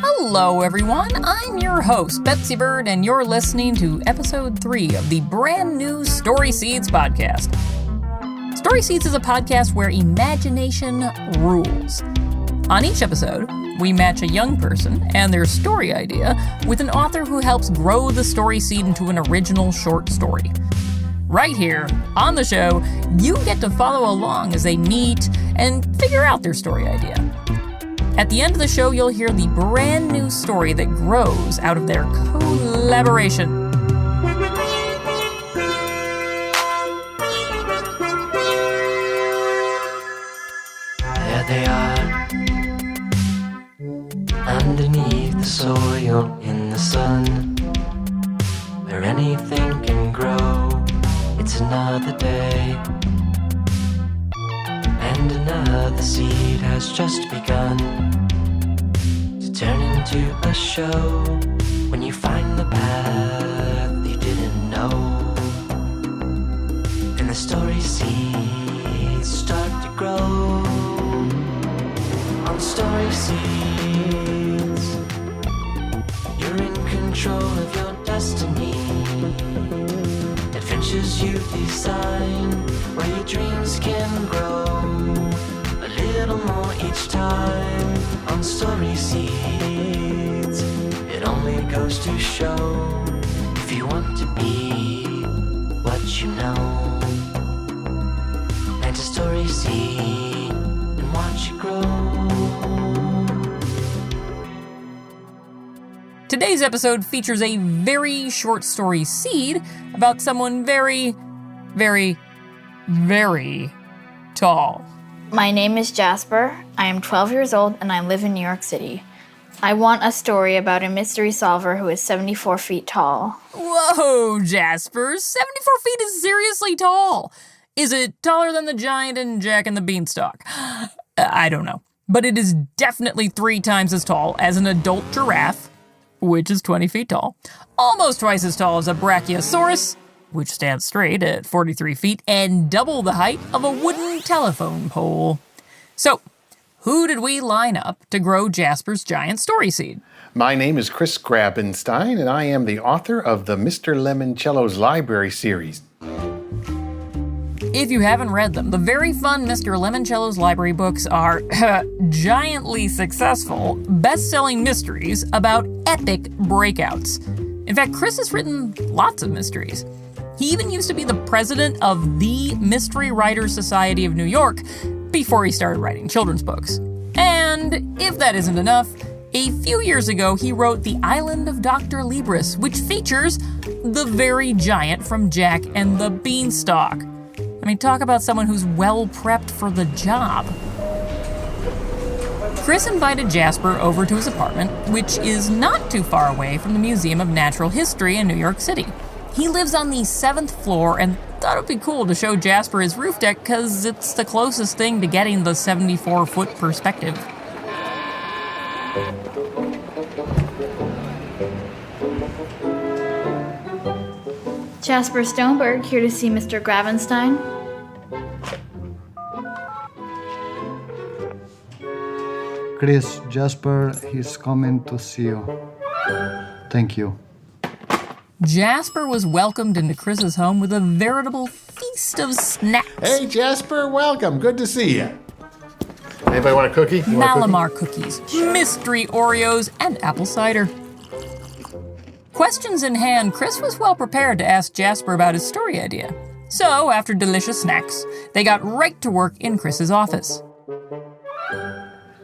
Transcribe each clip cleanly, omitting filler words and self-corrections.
Hello, everyone. I'm your host, Betsy Bird, and you're listening to episode 3 of the brand new Story Seeds podcast. Story Seeds is a podcast where imagination rules. On each episode, we match a young person and their story idea with an author who helps grow the story seed into an original short story. Right here, on the show, you get to follow along as they meet and figure out their story idea. At the end of the show, you'll hear the brand new story that grows out of their collaboration. There they are, underneath the soil in the sun, where anything can grow. It's another day, and another seed has just begun to turn into a show. When you find the path you didn't know, and the story seeds start to grow. On Story Seeds, you're in control of your destiny. Adventures you design, where your dreams can grow a little more each time. On Story Seeds, it only goes to show, if you want to be what you know, plant a story seed and watch it grow. Today's episode features a very short story seed about someone very, very, very tall. My name is Jasper. I am 12 years old and I live in New York City. I want a story about a mystery solver who is 74 feet tall. Whoa, Jasper, 74 feet is seriously tall. Is it taller than the giant in Jack and the Beanstalk? I don't know. But it is definitely 3 times as tall as an adult giraffe, which is 20 feet tall, almost twice as tall as a brachiosaurus, which stands straight at 43 feet, and double the height of a wooden telephone pole. So, who did we line up to grow Jasper's giant story seed? My name is Chris Grabenstein, and I am the author of the Mr. Lemoncello's Library series. If you haven't read them, the very fun Mr. Lemoncello's Library books are giantly successful, best-selling mysteries about epic breakouts. In fact, Chris has written lots of mysteries. He even used to be the president of the Mystery Writers Society of New York before he started writing children's books. And if that isn't enough, a few years ago he wrote The Island of Dr. Libris, which features the very giant from Jack and the Beanstalk. I mean, talk about someone who's well prepped for the job. Chris invited Jasper over to his apartment, which is not too far away from the Museum of Natural History in New York City. He lives on the 7th floor and thought it would be cool to show Jasper his roof deck because it's the closest thing to getting the 74-foot perspective. Jasper Stoneberg here to see Mr. Grabenstein. Chris, Jasper, he's coming to see you. Thank you. Jasper was welcomed into Chris's home with a veritable feast of snacks. Hey, Jasper, welcome. Good to see you. Anybody want a cookie? You want a Malamar cookies, mystery Oreos, and apple cider. Questions in hand, Chris was well prepared to ask Jasper about his story idea. So, after delicious snacks, they got right to work in Chris's office.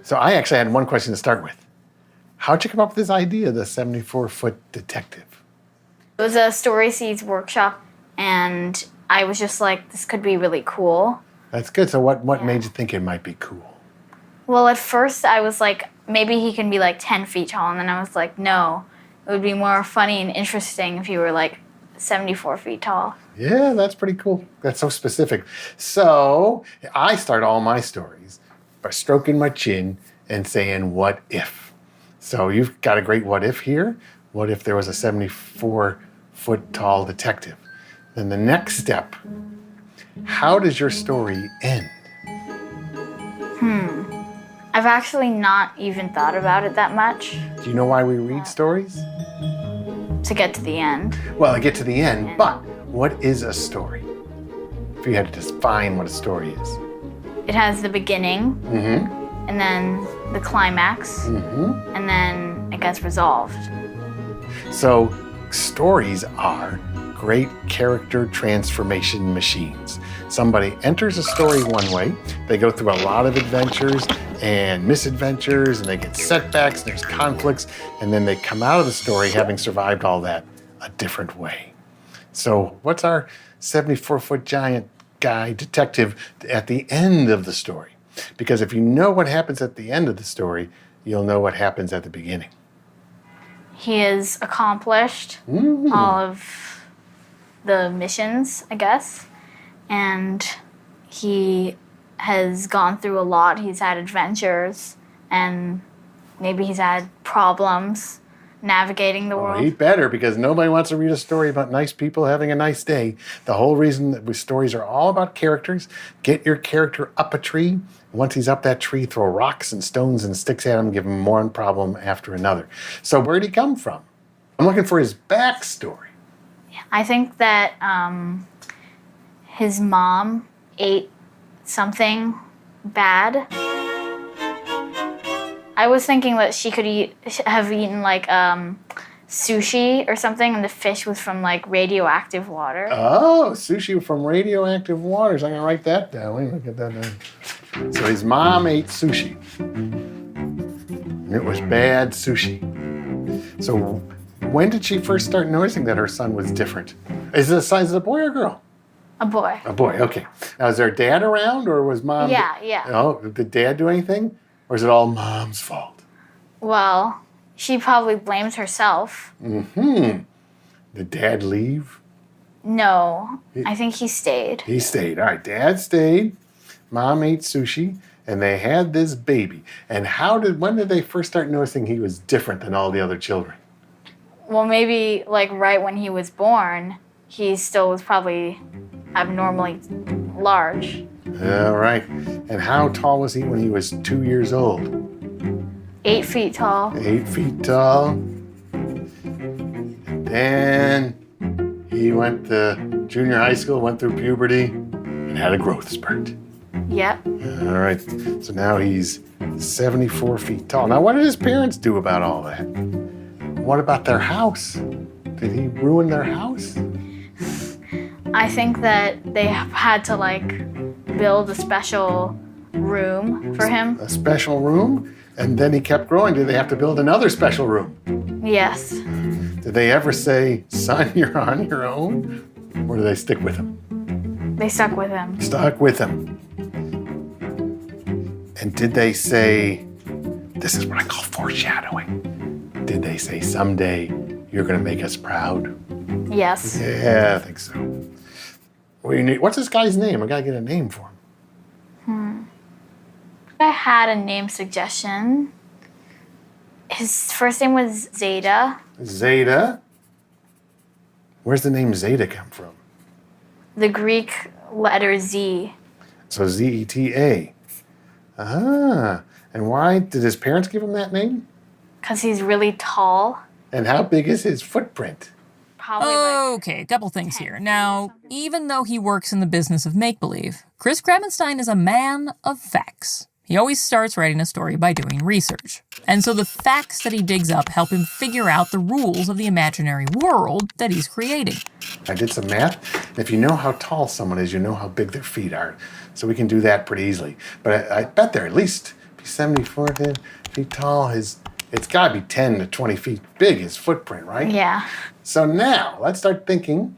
So I actually had one question to start with. How'd you come up with this idea, the 74-foot detective? It was a Story Seeds workshop, and I was just like, this could be really cool. That's good. So what made you think it might be cool? Well, at first I was like, maybe he can be like 10 feet tall, and then I was like, no, it would be more funny and interesting if he were like 74 feet tall. Yeah, that's pretty cool. That's so specific. So I start all my stories by stroking my chin and saying, what if? So you've got a great what if here. What if there was a 74-foot tall detective? Then the next step, how does your story end? I've actually not even thought about it that much Do you know why we read stories? to get to the end. Well, I get to the end, but what is a story? If you had to define what a story is. It has the beginning, Mm-hmm. and then the climax, Mm-hmm. and then it gets resolved. So stories are great character transformation machines. Somebody enters a story one way, they go through a lot of adventures and misadventures, and they get setbacks, and there's conflicts, and then they come out of the story having survived all that a different way. So what's our 74-foot giant guy detective at the end of the story? Because if you know what happens at the end of the story, you'll know what happens at the beginning. He has accomplished all of the missions, I guess, and he has gone through a lot. He's had adventures, and maybe he's had problems navigating the Well, world. he better, because nobody wants to read a story about nice people having a nice day. The whole reason that stories are all about characters. Get your character up a tree. Once he's up that tree, throw rocks and stones and sticks at him, give him one problem after another. So where'd he come from? I'm looking for his backstory. I think that his mom ate something bad. I was thinking that she could have eaten like sushi or something, and the fish was from like radioactive water. Oh, sushi from radioactive waters. I'm going to write that down. Let me look at that down. So his mom ate sushi. And it was bad sushi. So when did she first start noticing that her son was different? Is it a boy or a girl? A boy. A boy, okay. Now, is there dad around, or was mom? Yeah. Oh, did dad do anything? Or is it all mom's fault? Well, she probably blames herself. Mm-hmm. Did dad leave? No, I think he stayed. He stayed. All right, dad stayed. Mom ate sushi, and they had this baby. And when did they first start noticing he was different than all the other children? Well, maybe like right when he was born, he still was probably abnormally large. All right. And how tall was he when he was 2 years old? 8 feet tall. 8 feet tall. Then he went to junior high school, went through puberty, and had a growth spurt. Yep. All right. So now he's 74 feet tall. Now, what did his parents do about all that? What about their house? Did he ruin their house? I think that they had to like build a special room for him. A special room? And then he kept growing. Did they have to build another special room? Yes. Did they ever say, son, you're on your own? Or did they stick with him? They stuck with him. Stuck with him. And did they say, this is what I call foreshadowing. Did they say, someday you're going to make us proud? Yes. Yeah, I think so. What's this guy's name? I got to get a name for him. I had a name suggestion. His first name was Zeta. Zeta. Where's the name Zeta come from? The Greek letter Z. So Z-E-T-A. Ah. And why did his parents give him that name? Because he's really tall. And how big is his footprint? Probably like Okay, a couple things here. Now, even though he works in the business of make-believe, Chris Grabenstein is a man of facts. He always starts writing a story by doing research. And so the facts that he digs up help him figure out the rules of the imaginary world that he's creating. I did some math. And if you know how tall someone is, you know how big their feet are. So we can do that pretty easily. But I bet they're at least 74 feet tall. It's got to be 10 to 20 feet big, his footprint, right? Yeah. So now, let's start thinking,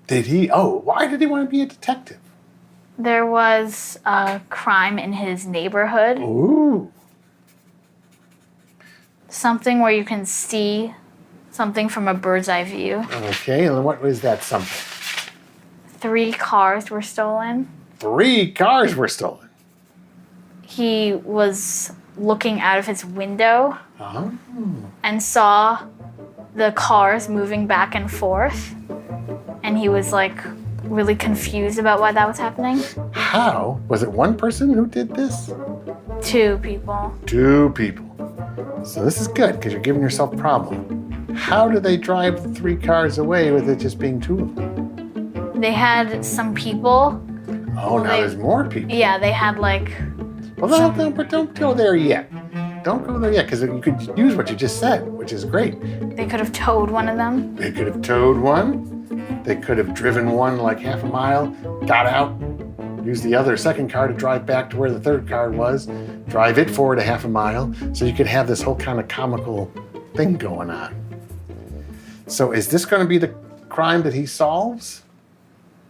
why did he want to be a detective? There was a crime in his neighborhood. Ooh. Something where you can see something from a bird's eye view. Okay, and what was that something? 3 cars were stolen. 3 cars were stolen. He was looking out of his window Oh. and saw the cars moving back and forth. And he was like really confused about why that was happening. How? Was it one person who did this? 2 people. 2 people. So this is good because you're giving yourself a problem. How do they drive the 3 cars away with it just being 2 of them? They had some people. Oh, now there's more people. Yeah, they had like... Well, but don't go there yet. Don't go there yet because you could use what you just said, which is great. They could have towed one of them. They could have towed one. They could have driven one like half a mile, got out, used the other second car to drive back to where the 3rd car was, drive it forward a half a mile, so you could have this whole kind of comical thing going on. So is this going to be the crime that he solves?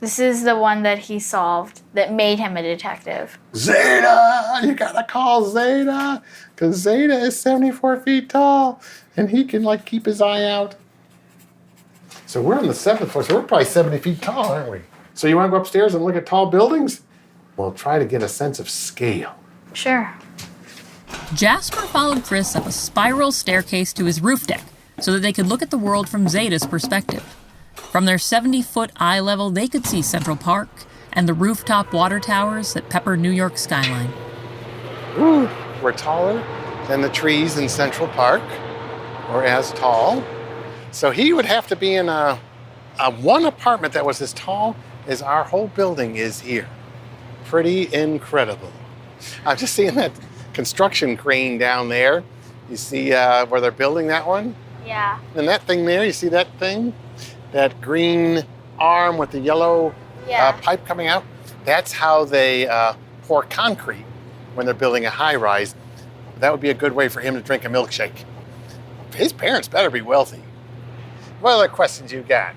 This is the one that he solved that made him a detective. Zeta! You gotta call Zeta! Because Zeta is 74 feet tall, and he can like keep his eye out. So we're on the 7th floor, so we're probably 70 feet tall, aren't we? So you want to go upstairs and look at tall buildings? We'll try to get a sense of scale. Sure. Jasper followed Chris up a spiral staircase to his roof deck so that they could look at the world from Zeta's perspective. From their 70-foot eye level, they could see Central Park and the rooftop water towers that pepper New York's skyline. Ooh, we're taller than the trees in Central Park, or as tall. So he would have to be in a one apartment that was as tall as our whole building is here. Pretty incredible. I'm just seeing that construction crane down there. You see where they're building that one? Yeah. And that thing there, you see that thing? That green arm with the yellow pipe coming out? That's how they pour concrete when they're building a high-rise. That would be a good way for him to drink a milkshake. His parents better be wealthy. What other questions you got?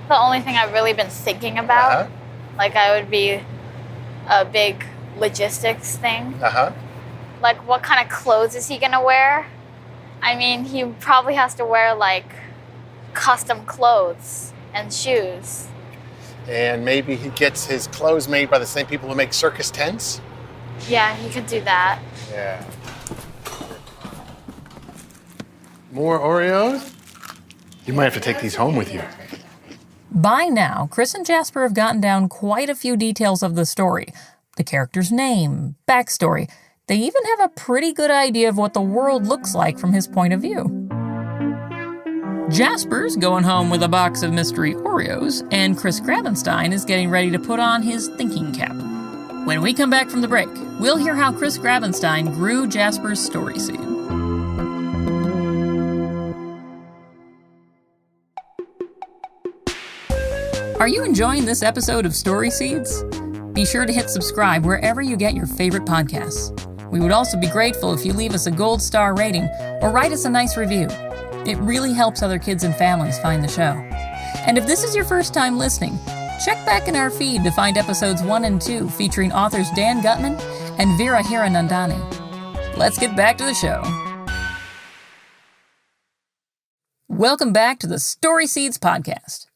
The only thing I've really been thinking about, like I would be a big logistics thing. Like what kind of clothes is he gonna wear? I mean, he probably has to wear like custom clothes and shoes. And maybe he gets his clothes made by the same people who make circus tents? Yeah, he could do that. Yeah. More Oreos? You might have to take these home with you. By now, Chris and Jasper have gotten down quite a few details of the story. The character's name, backstory. They even have a pretty good idea of what the world looks like from his point of view. Jasper's going home with a box of mystery Oreos, and Chris Grabenstein is getting ready to put on his thinking cap. When we come back from the break, we'll hear how Chris Grabenstein grew Jasper's story seed. Are you enjoying this episode of Story Seeds? Be sure to hit subscribe wherever you get your favorite podcasts. We would also be grateful if you leave us a gold star rating or write us a nice review. It really helps other kids and families find the show. And if this is your first time listening, check back in our feed to find episodes 1 and 2 featuring authors Dan Gutman and Veera Hiranandani. Let's get back to the show. Welcome back to the Story Seeds podcast.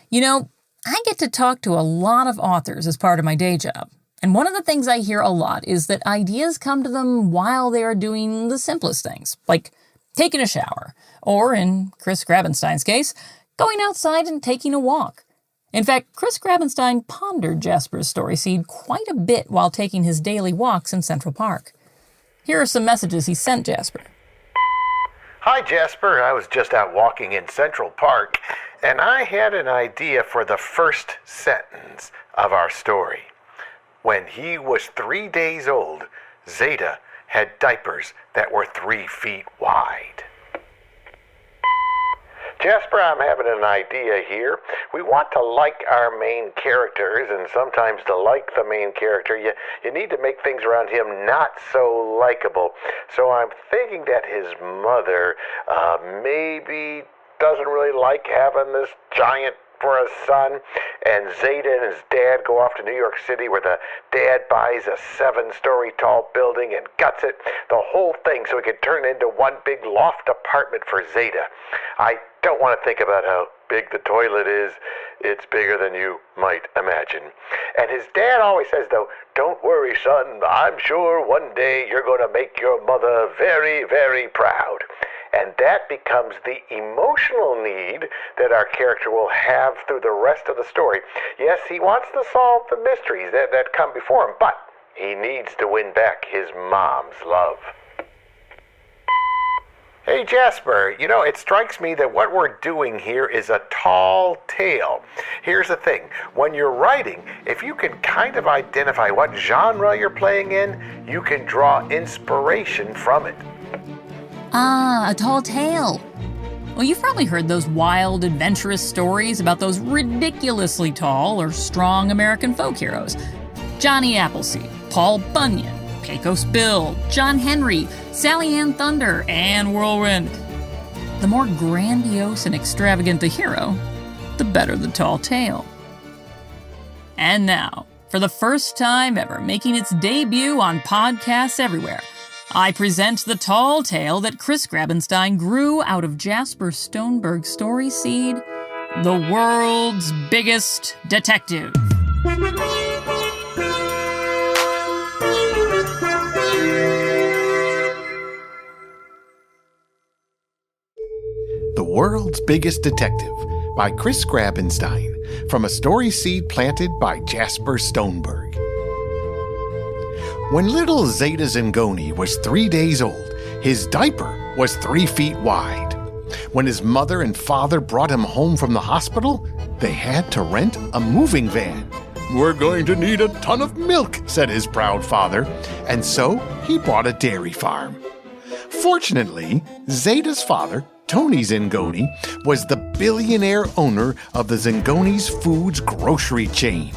You know, I get to talk to a lot of authors as part of my day job. And one of the things I hear a lot is that ideas come to them while they are doing the simplest things, like taking a shower, or in Chris Grabenstein's case, going outside and taking a walk. In fact, Chris Grabenstein pondered Jasper's story seed quite a bit while taking his daily walks in Central Park. Here are some messages he sent Jasper. Hi, Jasper. I was just out walking in Central Park, and I had an idea for the first sentence of our story. When he was 3 days old, Zeta had diapers that were 3 feet wide. Jasper, I'm having an idea here. We want to like our main characters, and sometimes to like the main character, you need to make things around him not so likable. So I'm thinking that his mother maybe doesn't really like having this giant for a son, and Zeta and his dad go off to New York City where the dad buys a 7-story tall building and guts it, the whole thing, so it can turn into one big loft apartment for Zeta. I don't want to think about how big the toilet is. It's bigger than you might imagine. And his dad always says, though, don't worry, son, I'm sure one day you're going to make your mother very, very proud. And that becomes the emotional need that our character will have through the rest of the story. Yes, he wants to solve the mysteries that come before him, but he needs to win back his mom's love. Hey Jasper, it strikes me that what we're doing here is a tall tale. Here's the thing, when you're writing, if you can kind of identify what genre you're playing in, you can draw inspiration from it. Ah, a tall tale. Well, you've probably heard those wild, adventurous stories about those ridiculously tall or strong American folk heroes. Johnny Appleseed, Paul Bunyan, Pecos Bill, John Henry, Sally Ann Thunder, and Whirlwind. The more grandiose and extravagant the hero, the better the tall tale. And now, for the first time ever making its debut on podcasts everywhere, I present the tall tale that Chris Grabenstein grew out of Jasper Stoneberg's story seed, The World's Biggest Detective. The World's Biggest Detective by Chris Grabenstein, from a story seed planted by Jasper Stoneberg. When little Zeta Zingone was 3 days old, his diaper was 3 feet wide. When his mother and father brought him home from the hospital, they had to rent a moving van. "We're going to need a ton of milk," said his proud father, and so he bought a dairy farm. Fortunately, Zeta's father, Tony Zingone, was the billionaire owner of the Zingone's Foods grocery chain.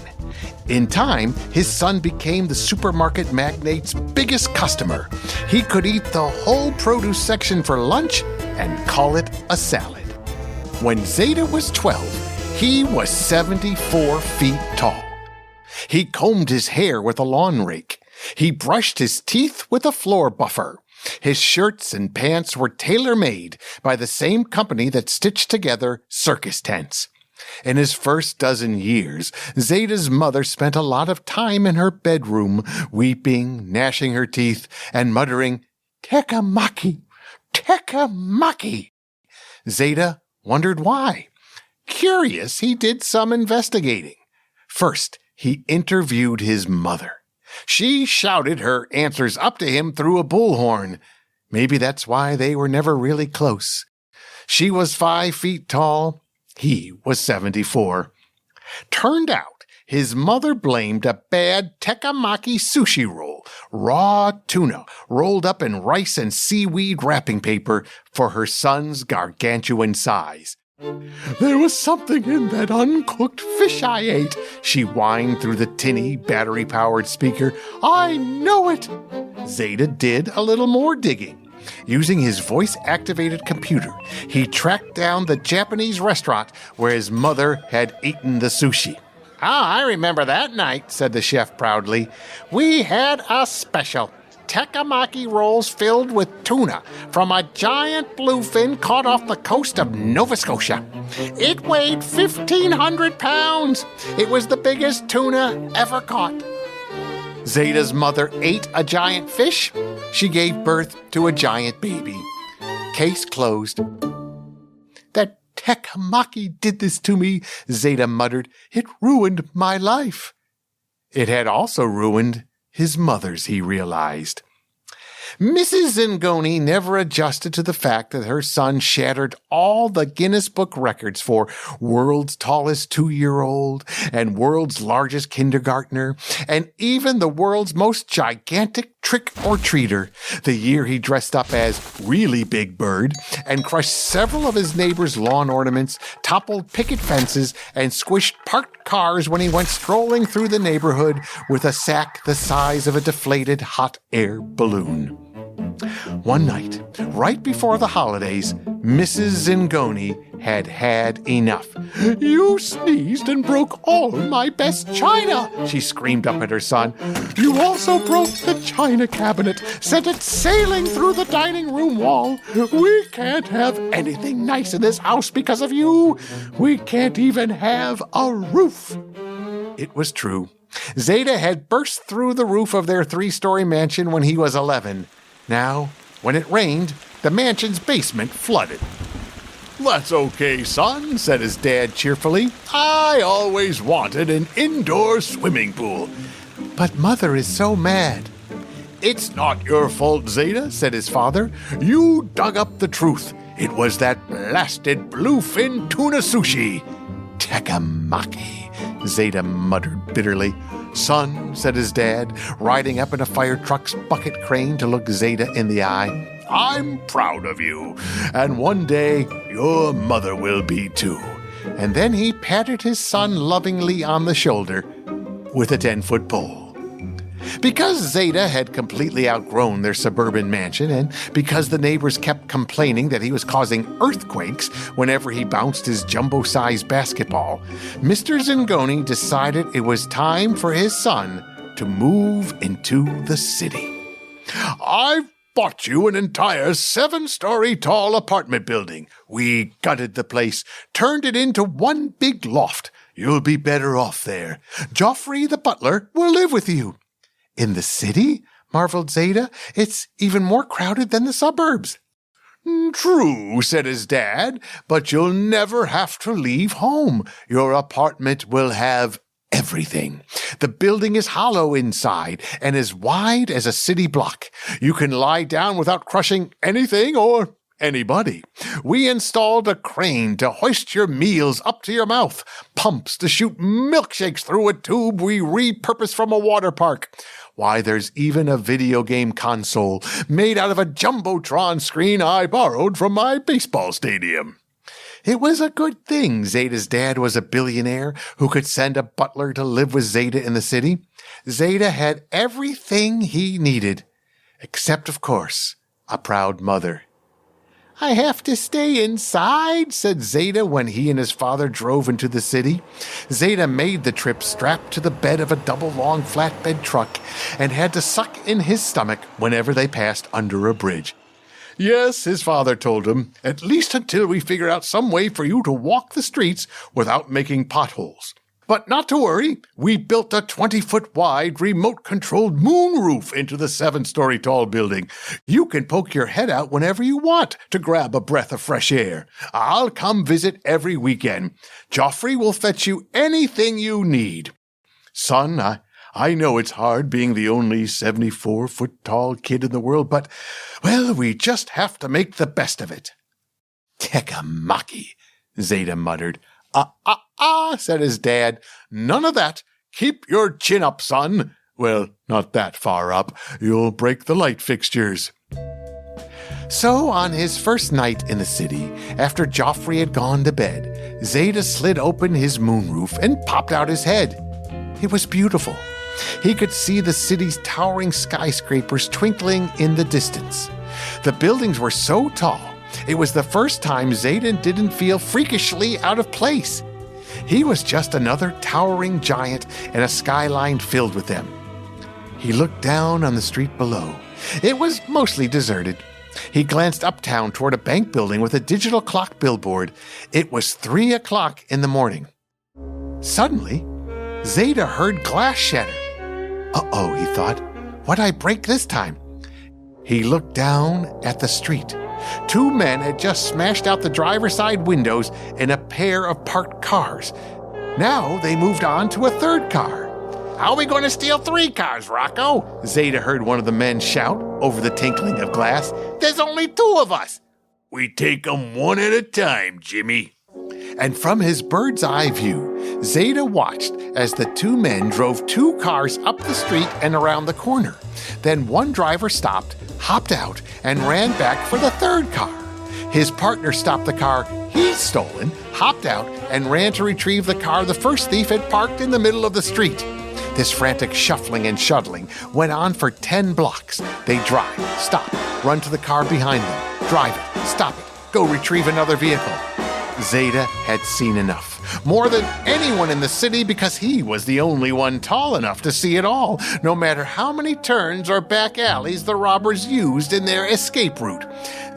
In time, his son became the supermarket magnate's biggest customer. He could eat the whole produce section for lunch and call it a salad. When Zeta was 12, he was 74 feet tall. He combed his hair with a lawn rake. He brushed his teeth with a floor buffer. His shirts and pants were tailor-made by the same company that stitched together circus tents. In his first dozen years, Zeta's mother spent a lot of time in her bedroom, weeping, gnashing her teeth, and muttering, "Tekamaki, Tekamaki." Zeta wondered why. Curious, he did some investigating. First, he interviewed his mother. She shouted her answers up to him through a bullhorn. Maybe that's why they were never really close. She was 5 feet tall. He was 74. Turned out, his mother blamed a bad tekamaki sushi roll, raw tuna, rolled up in rice and seaweed wrapping paper for her son's gargantuan size. "There was something in that uncooked fish I ate," she whined through the tinny, battery-powered speaker. "I know it." Zeta did a little more digging. Using his voice-activated computer, he tracked down the Japanese restaurant where his mother had eaten the sushi. "Ah, I remember that night," said the chef proudly. "We had a special. Tekamaki rolls filled with tuna from a giant bluefin caught off the coast of Nova Scotia. It weighed 1,500 pounds. It was the biggest tuna ever caught." Zeta's mother ate a giant fish. She gave birth to a giant baby. Case closed. "That tekamaki did this to me," Zeta muttered. "It ruined my life." It had also ruined his mother's, he realized. Mrs. Zingone never adjusted to the fact that her son shattered all the Guinness Book records for world's tallest 2-year-old and world's largest kindergartner, and even the world's most gigantic trick-or-treater, the year he dressed up as Really Big Bird and crushed several of his neighbors' lawn ornaments, toppled picket fences, and squished parked cars when he went strolling through the neighborhood with a sack the size of a deflated hot air balloon. One night, right before the holidays, Mrs. Zingone had had enough. "You sneezed and broke all my best china," she screamed up at her son. "You also broke the china cabinet, sent it sailing through the dining room wall. We can't have anything nice in this house because of you. We can't even have a roof." It was true. Zeta had burst through the roof of their 3-story mansion when he was 11. Now, when it rained, the mansion's basement flooded. "That's okay, son," said his dad cheerfully. "I always wanted an indoor swimming pool. But Mother is so mad." "It's not your fault, Zeta," said his father. "You dug up the truth. It was that blasted bluefin tuna sushi." "Tekamaki," Zeta muttered bitterly. "Son," said his dad, riding up in a fire truck's bucket crane to look Zeta in the eye, "I'm proud of you, and one day your mother will be too." And then he patted his son lovingly on the shoulder with a 10-foot pole. Because Zeta had completely outgrown their suburban mansion, and because the neighbors kept complaining that he was causing earthquakes whenever he bounced his jumbo-sized basketball, Mr. Zingone decided it was time for his son to move into the city. "I've bought you an entire 7-story tall apartment building. We gutted the place, turned it into one big loft. You'll be better off there. Joffrey the butler will live with you." "In the city?" marveled Zeta. "It's even more crowded than the suburbs." "True," said his dad, "but you'll never have to leave home. Your apartment will have everything. The building is hollow inside and as wide as a city block. You can lie down without crushing anything or anybody. We installed a crane to hoist your meals up to your mouth, pumps to shoot milkshakes through a tube we repurposed from a water park. Why, there's even a video game console made out of a Jumbotron screen I borrowed from my baseball stadium." It was a good thing Zeta's dad was a billionaire who could send a butler to live with Zeta in the city. Zeta had everything he needed, except, of course, a proud mother. "I have to stay inside," said Zeta when he and his father drove into the city. Zeta made the trip strapped to the bed of a double-long flatbed truck and had to suck in his stomach whenever they passed under a bridge. "Yes," his father told him, "at least until we figure out some way for you to walk the streets without making potholes. But not to worry, we built a 20-foot-wide remote-controlled moonroof into the 7-story tall building. You can poke your head out whenever you want to grab a breath of fresh air. I'll come visit every weekend. Joffrey will fetch you anything you need. Son, I know it's hard being the only 74-foot-tall kid in the world, but, well, we just have to make the best of it." "Tekamaki," Zeta muttered. Said his dad. "None of that. Keep your chin up, son. Well, not that far up. You'll break the light fixtures." So, on his first night in the city, after Joffrey had gone to bed, Zeta slid open his moonroof and popped out his head. It was beautiful. He could see the city's towering skyscrapers twinkling in the distance. The buildings were so tall, it was the first time Zeta didn't feel freakishly out of place. He was just another towering giant in a skyline filled with them. He looked down on the street below. It was mostly deserted. He glanced uptown toward a bank building with a digital clock billboard. It was 3 o'clock in the morning. Suddenly, Zeta heard glass shatter. Uh-oh, he thought. What'd I break this time? He looked down at the street. 2 men had just smashed out the driver's side windows in a pair of parked cars. Now they moved on to a 3rd car. "How are we going to steal 3 cars, Rocco?" Zeta heard one of the men shout over the tinkling of glass. "There's only 2 of us." "We take 'em one at a time, Jimmy." And from his bird's eye view, Zeta watched as the 2 men drove 2 cars up the street and around the corner. Then one driver stopped, hopped out, and ran back for the 3rd car. His partner stopped the car he'd stolen, hopped out, and ran to retrieve the car the first thief had parked in the middle of the street. This frantic shuffling and shuttling went on for 10 blocks. They'd drive, stop, run to the car behind them, drive it, stop it, go retrieve another vehicle. Zeta had seen enough, more than anyone in the city, because he was the only one tall enough to see it all, no matter how many turns or back alleys the robbers used in their escape route.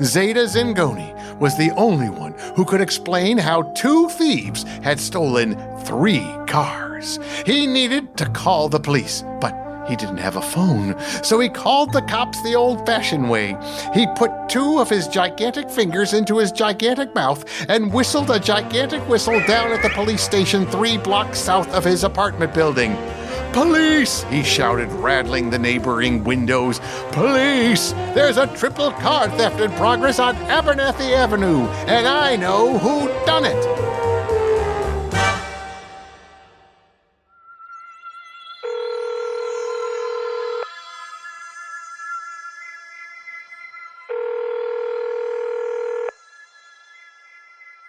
Zeta Zingone was the only one who could explain how 2 thieves had stolen 3 cars. He needed to call the police, but he didn't have a phone, so he called the cops the old-fashioned way. He put 2 of his gigantic fingers into his gigantic mouth and whistled a gigantic whistle down at the police station 3 blocks south of his apartment building. "Police!" he shouted, rattling the neighboring windows. "Police! There's a triple car theft in progress on Abernathy Avenue, and I know who done it!"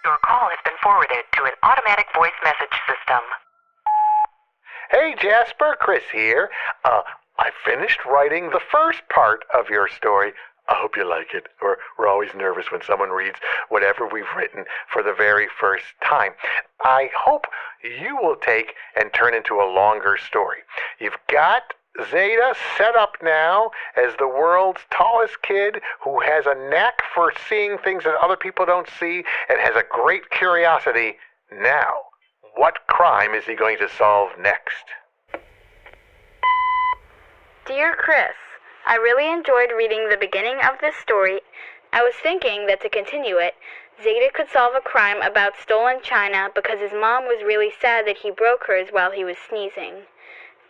Your call has been forwarded to an automatic voice message system. Hey, Jasper, Chris here. I finished writing the first part of your story. I hope you like it. We're always nervous when someone reads whatever we've written for the very first time. I hope you will take and turn into a longer story. You've got Zeta set up now as the world's tallest kid who has a knack for seeing things that other people don't see and has a great curiosity. Now, what crime is he going to solve next? Dear Chris, I really enjoyed reading the beginning of this story. I was thinking that to continue it, Zeta could solve a crime about stolen china because his mom was really sad that he broke hers while he was sneezing.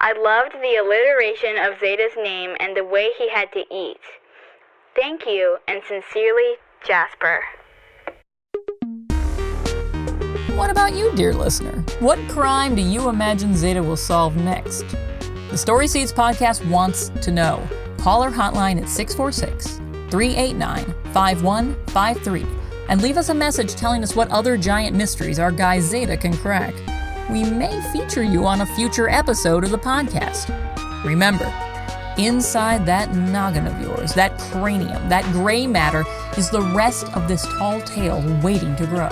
I loved the alliteration of Zeta's name and the way he had to eat. Thank you, and sincerely, Jasper. What about you, dear listener? What crime do you imagine Zeta will solve next? The Story Seeds podcast wants to know. Call our hotline at 646-389-5153 and leave us a message telling us what other giant mysteries our guy Zeta can crack. We may feature you on a future episode of the podcast. Remember, inside that noggin of yours, that cranium, that gray matter, is the rest of this tall tale waiting to grow.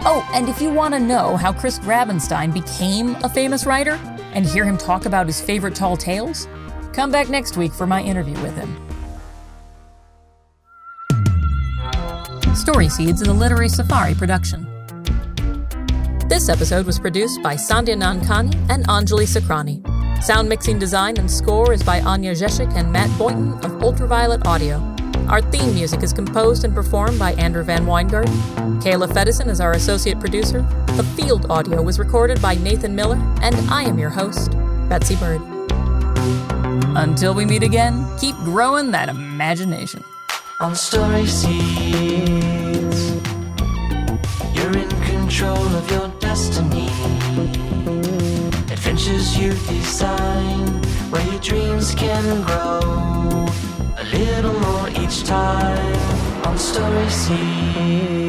Oh, and if you want to know how Chris Grabenstein became a famous writer and hear him talk about his favorite tall tales, come back next week for my interview with him. Story Seeds is a literary safari production. This episode was produced by Sandhya Nankani and Anjali Sakrani. Sound mixing design and score is by Anya Zeshik and Matt Boynton of Ultraviolet Audio. Our theme music is composed and performed by Andrew Van Weingart. Kayla Fedison is our associate producer. The field audio was recorded by Nathan Miller, and I am your host, Betsy Bird. Until we meet again, keep growing that imagination. On Story Seeds, you're in control of your destiny. Adventures you design, where your dreams can grow. A little more each time on Story Seeds.